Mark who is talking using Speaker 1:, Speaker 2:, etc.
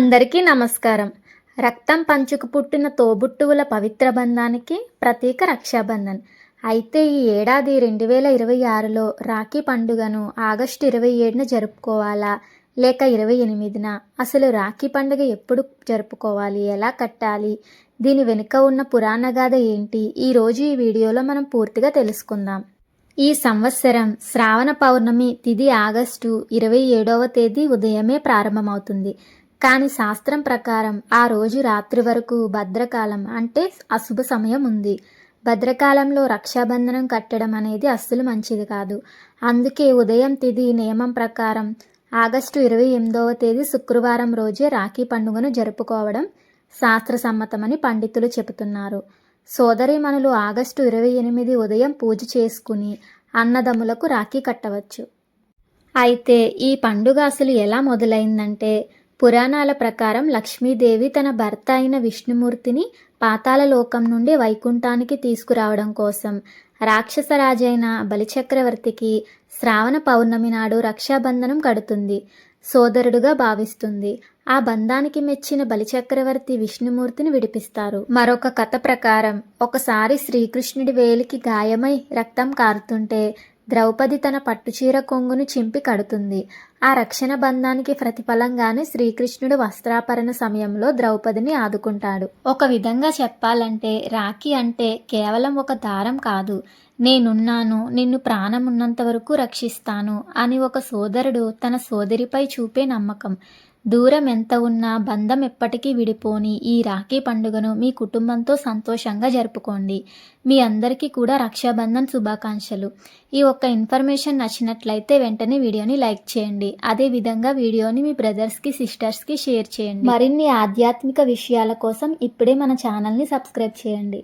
Speaker 1: అందరికీ నమస్కారం. రక్తం పంచుకు పుట్టిన తోబుట్టువుల పవిత్ర బంధానికి ప్రతీక రక్షాబంధన్. అయితే ఈ ఏడాది 2026లో రాఖీ పండుగను ఆగస్టు 27న జరుపుకోవాలా లేక 28న? అసలు రాఖీ పండుగ ఎప్పుడు జరుపుకోవాలి, ఎలా కట్టాలి, దీని వెనుక ఉన్న పురాణ గాథ ఏంటి, ఈరోజు ఈ వీడియోలో మనం పూర్తిగా తెలుసుకుందాం. ఈ సంవత్సరం శ్రావణ పౌర్ణమి తిథి ఆగస్టు 27వ తేదీ ఉదయమే ప్రారంభమవుతుంది. కానీ శాస్త్రం ప్రకారం ఆ రోజు రాత్రి వరకు భద్రకాలం అంటే అశుభ సమయం ఉంది. భద్రకాలంలో రక్షాబంధనం కట్టడం అనేది అస్సలు మంచిది కాదు. అందుకే ఉదయం తిథి నియమం ప్రకారం ఆగస్టు 28వ తేదీ శుక్రవారం రోజే రాఖీ పండుగను జరుపుకోవడం శాస్త్రసమ్మతమని పండితులు చెబుతున్నారు. సోదరీమణులు ఆగస్టు 28 ఉదయం పూజ చేసుకుని అన్నదమ్ములకు రాఖీ కట్టవచ్చు. అయితే ఈ పండుగ అసలు ఎలా మొదలైందంటే, పురాణాల ప్రకారం లక్ష్మీదేవి తన భర్త అయిన విష్ణుమూర్తిని పాతాళ లోకం నుండి వైకుంఠానికి తీసుకురావడం కోసం రాక్షసరాజైన బలిచక్రవర్తికి శ్రావణ పౌర్ణమి నాడు రక్షాబంధనం కడుతుంది. సోదరుడుగా భావిస్తుంది. ఆ బంధానికి మెచ్చిన బలిచక్రవర్తి విష్ణుమూర్తిని విడిపిస్తారు. మరొక కథ ప్రకారం ఒకసారి శ్రీకృష్ణుడి వేలికి గాయమై రక్తం కారుతుంటే ద్రౌపది తన పట్టుచీర కొంగును చింపి కడుతుంది. ఆ రక్షణ బంధానికి ప్రతిఫలంగానే శ్రీకృష్ణుడు వస్త్రాపరణ సమయంలో ద్రౌపదిని ఆదుకుంటాడు. ఒక విధంగా చెప్పాలంటే రాఖీ అంటే కేవలం ఒక దారం కాదు, నేనున్నాను, నిన్ను ప్రాణం ఉన్నంత వరకు రక్షిస్తాను అని ఒక సోదరుడు తన సోదరిపై చూపే నమ్మకం. దూరం ఎంత ఉన్నా బంధం ఎప్పటికీ విడిపోని ఈ రాఖీ పండుగను మీ కుటుంబంతో సంతోషంగా జరుపుకోండి. మీ అందరికీ కూడా రక్షాబంధన్ శుభాకాంక్షలు. ఈ ఒక్క ఇన్ఫర్మేషన్ నచ్చినట్లయితే వెంటనే వీడియోని లైక్ చేయండి. అదేవిధంగా వీడియోని మీ బ్రదర్స్కి, సిస్టర్స్కి షేర్ చేయండి. మరిన్ని ఆధ్యాత్మిక విషయాల కోసం ఇప్పుడే మన ఛానల్ని సబ్స్క్రైబ్ చేయండి.